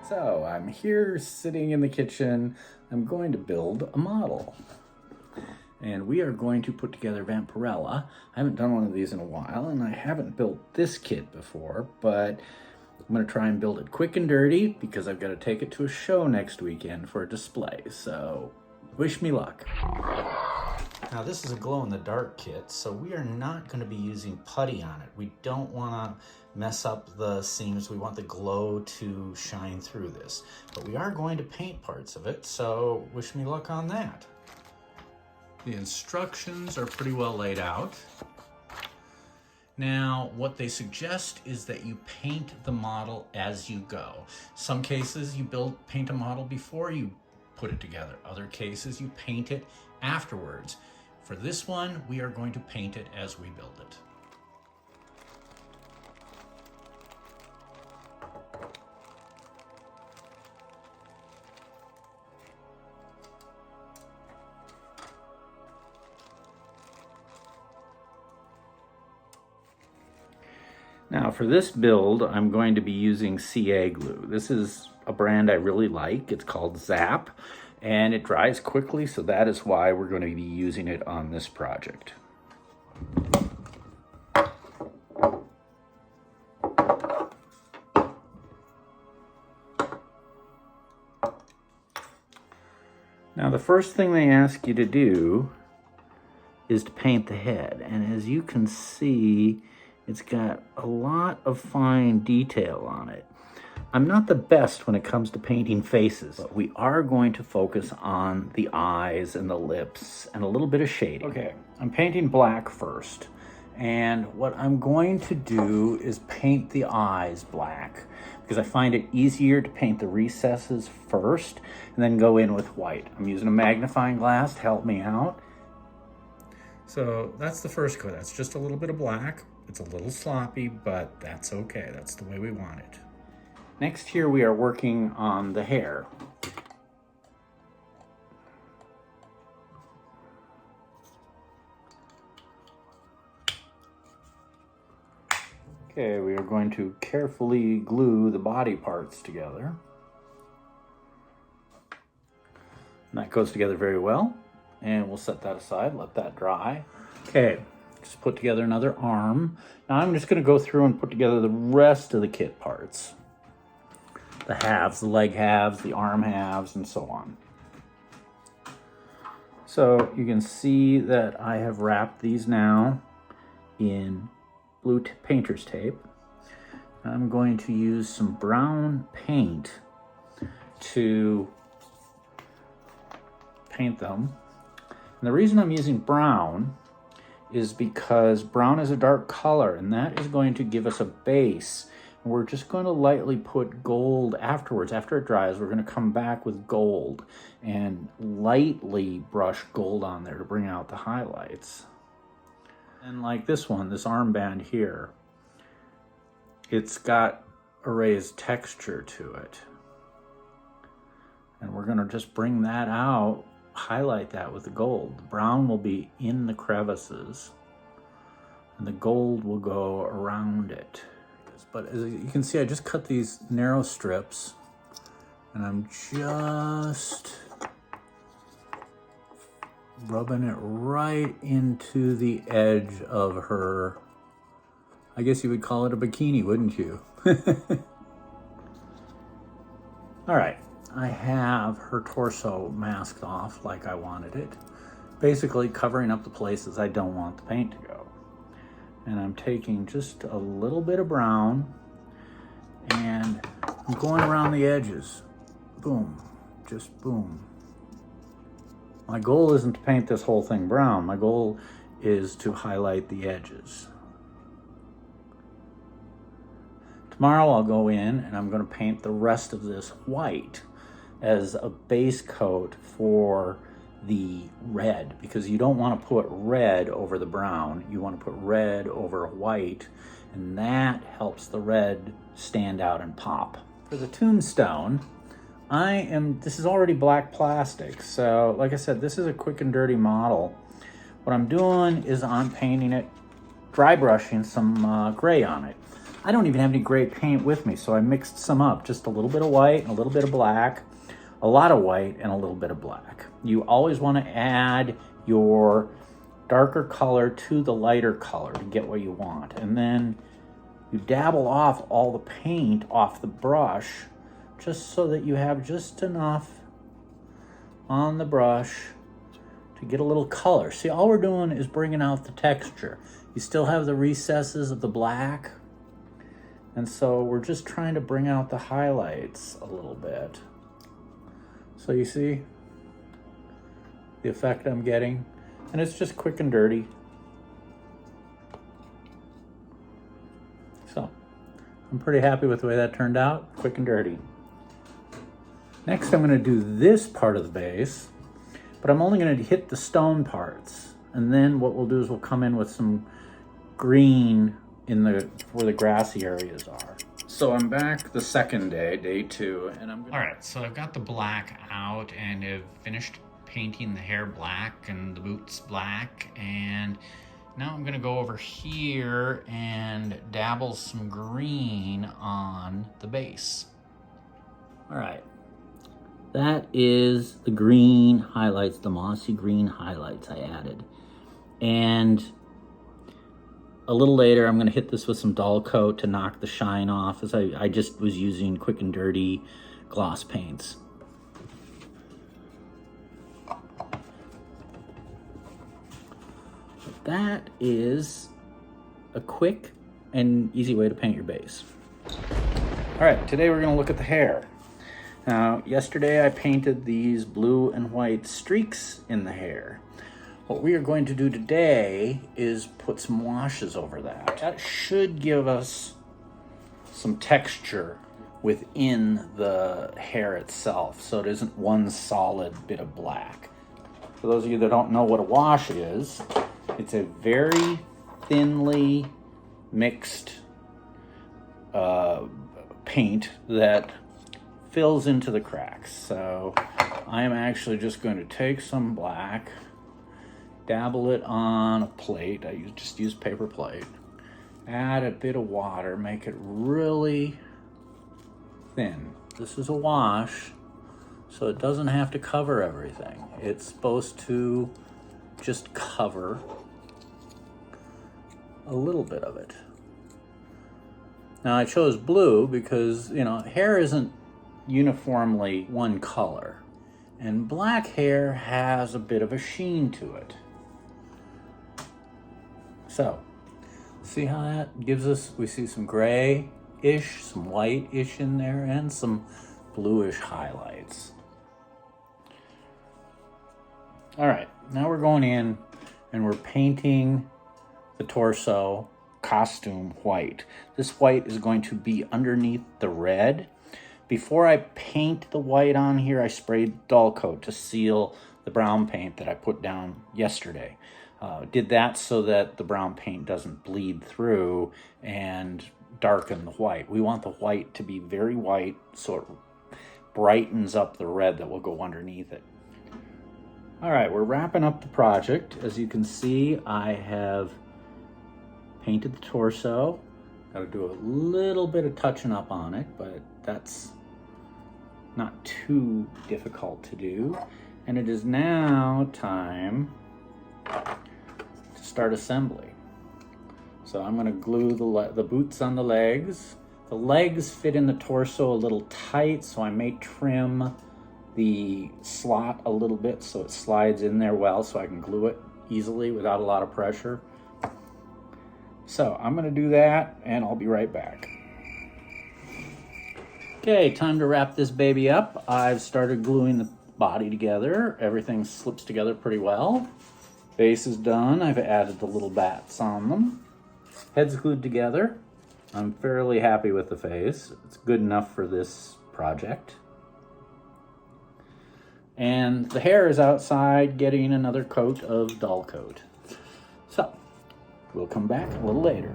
So I'm here sitting in the kitchen. I'm going to build a model. And we are going to put together Vampirella. I haven't done one of these in a while, and I haven't built this kit before, but I'm going to try and build it quick and dirty because I've got to take it to a show next weekend for a display. So wish me luck. Now this is a glow-in-the-dark kit, so we are not going to be using putty on it. We don't want to mess up the seams. We want the glow to shine through this. But we are going to paint parts of it, so wish me luck on that. The instructions are pretty well laid out. Now, what they suggest is that you paint the model as you go. Some cases you paint a model before you put it together. Other cases you paint it afterwards. For this one, we are going to paint it as we build it. Now for this build, I'm going to be using CA glue. This is a brand I really like. It's called Zap, and it dries quickly, so that is why we're going to be using it on this project. Now the first thing they ask you to do is to paint the head, and as you can see, it's got a lot of fine detail on it. I'm not the best when it comes to painting faces, but we are going to focus on the eyes and the lips and a little bit of shading. Okay, I'm painting black first. And what I'm going to do is paint the eyes black because I find it easier to paint the recesses first and then go in with white. I'm using a magnifying glass to help me out. So that's the first coat. That's just a little bit of black. It's a little sloppy, but that's okay. That's the way we want it. Next here we are working on the hair. Okay, we are going to carefully glue the body parts together. And that goes together very well. And we'll set that aside, let that dry. Okay. Just put together another arm. Now I'm just going to go through and put together the rest of the kit parts. The halves, the leg halves, the arm halves, and so on. So you can see that I have wrapped these now in blue painter's tape. I'm going to use some brown paint to paint them. And the reason I'm using brown is because brown is a dark color, and that is going to give us a base. And we're just going to lightly put gold afterwards. After it dries, we're going to come back with gold and lightly brush gold on there to bring out the highlights. And like this one, this armband here, it's got a raised texture to it. And we're going to just bring that out, highlight that with the gold. The brown will be in the crevices and the gold will go around it. But as you can see, I just cut these narrow strips and I'm just rubbing it right into the edge of her, I guess you would call it a bikini, wouldn't you? All right. I have her torso masked off like I wanted it, basically covering up the places I don't want the paint to go. And I'm taking just a little bit of brown and I'm going around the edges. Boom, just boom. My goal isn't to paint this whole thing brown. My goal is to highlight the edges. Tomorrow I'll go in and I'm going to paint the rest of this white as a base coat for the red, because you don't want to put red over the brown. You want to put red over white, and that helps the red stand out and pop. For the tombstone, this is already black plastic, so like I said, this is a quick and dirty model. What I'm doing is I'm painting it, dry brushing some gray on it. I don't even have any gray paint with me, so I mixed some up. Just a little bit of white and a little bit of black, a lot of white and a little bit of black. You always want to add your darker color to the lighter color to get what you want. And then you dabble off all the paint off the brush just so that you have just enough on the brush to get a little color. See, all we're doing is bringing out the texture. You still have the recesses of the black, and so we're just trying to bring out the highlights a little bit. So you see the effect I'm getting? And it's just quick and dirty. So I'm pretty happy with the way that turned out, quick and dirty. Next, I'm gonna do this part of the base, but I'm only gonna hit the stone parts. And then what we'll do is we'll come in with some green in where the grassy areas are. So I'm back the second day, day 2, and I'm gonna... All right, so I've got the black out and have finished painting the hair black and the boots black, and now I'm gonna go over here and dabble some green on the base. All right, that is the green highlights, the mossy green highlights I added. And a little later, I'm gonna hit this with some dull coat to knock the shine off, as I just was using quick and dirty gloss paints. That is a quick and easy way to paint your base. All right, today we're gonna look at the hair. Now, yesterday I painted these blue and white streaks in the hair. What we are going to do today is put some washes over that. That should give us some texture within the hair itself, so it isn't one solid bit of black. For those of you that don't know what a wash is, it's a very thinly mixed paint that fills into the cracks. So I am actually just going to take some black, dabble it on a plate. I just use paper plate. Add a bit of water, make it really thin. This is a wash, so it doesn't have to cover everything. It's supposed to just cover a little bit of it. Now I chose blue because, you know, hair isn't uniformly one color, and black hair has a bit of a sheen to it. So, see how that gives us, we see some gray-ish, some white-ish in there, and some bluish highlights. All right, now we're going in and we're painting the torso costume white. This white is going to be underneath the red. Before I paint the white on here, I sprayed dull coat to seal the brown paint that I put down yesterday. Did that so that the brown paint doesn't bleed through and darken the white. We want the white to be very white so it brightens up the red that will go underneath it. All right, we're wrapping up the project. As you can see, I have painted the torso. Got to do a little bit of touching up on it, but that's not too difficult to do. And it is now time to start assembly. So I'm going to glue the boots on the legs. The legs fit in the torso a little tight, so I may trim the slot a little bit so it slides in there well, so I can glue it easily without a lot of pressure. So I'm going to do that, and I'll be right back. Okay, time to wrap this baby up. I've started gluing the body together. Everything slips together pretty well. Base is done. I've added the little bats on them. Head's glued together. I'm fairly happy with the face. It's good enough for this project. And the hair is outside getting another coat of dull coat. So, we'll come back a little later.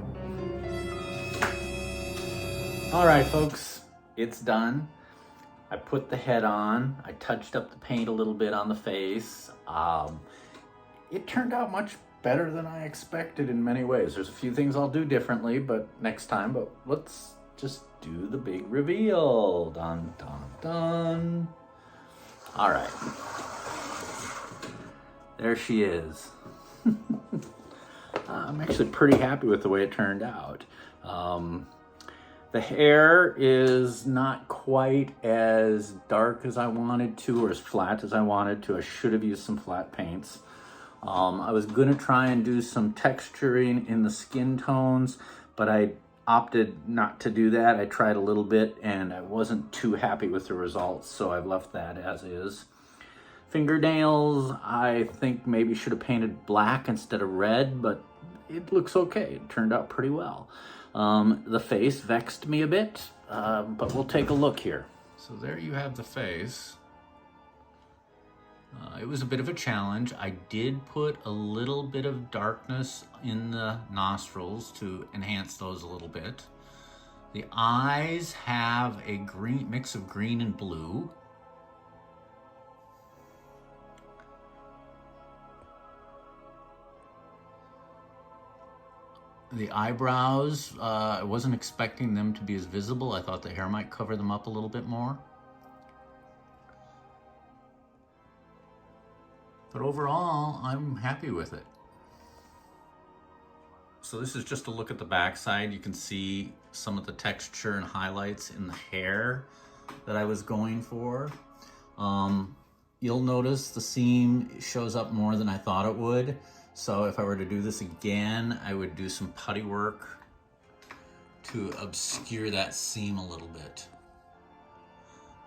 All right, folks, it's done. I put the head on. I touched up the paint a little bit on the face. It turned out much better than I expected in many ways. There's a few things I'll do differently, but next time. But let's just do the big reveal. Dun, dun, dun. All right. There she is. I'm actually pretty happy with the way it turned out. The hair is not quite as dark as I wanted to, or as flat as I wanted to. I should have used some flat paints. I was gonna try and do some texturing in the skin tones, but I opted not to do that. I tried a little bit and I wasn't too happy with the results, so I've left that as is. Fingernails, I think maybe should have painted black instead of red, but it looks okay. It turned out pretty well. The face vexed me a bit, but we'll take a look here. So there you have the face. It was a bit of a challenge. I did put a little bit of darkness in the nostrils to enhance those a little bit. The eyes have a green mix of green and blue. The eyebrows, I wasn't expecting them to be as visible. I thought the hair might cover them up a little bit more. But overall, I'm happy with it. So this is just a look at the backside. You can see some of the texture and highlights in the hair that I was going for. You'll notice the seam shows up more than I thought it would. So if I were to do this again, I would do some putty work to obscure that seam a little bit.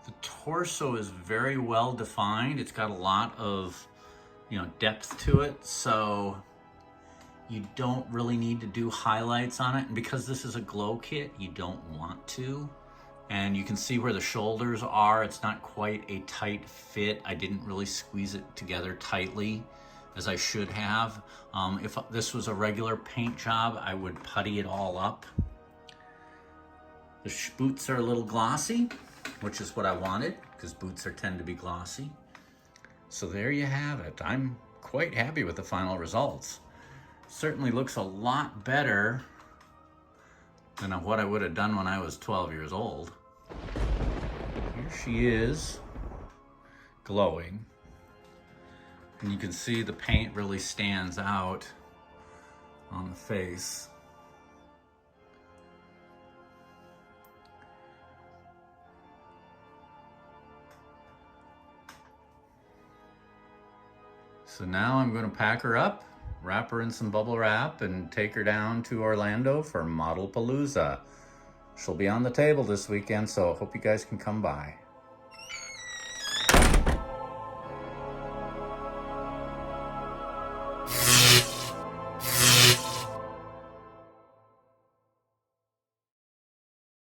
The torso is very well defined. It's got a lot of, depth to it. So you don't really need to do highlights on it. And because this is a glow kit, you don't want to. And you can see where the shoulders are. It's not quite a tight fit. I didn't really squeeze it together tightly as I should have. If this was a regular paint job, I would putty it all up. The boots are a little glossy, which is what I wanted, because boots tend to be glossy. So there you have it. I'm quite happy with the final results. Certainly looks a lot better than what I would have done when I was 12 years old. Here she is, glowing. And you can see the paint really stands out on the face. So now I'm going to pack her up, wrap her in some bubble wrap, and take her down to Orlando for Model Palooza. She'll be on the table this weekend, so I hope you guys can come by.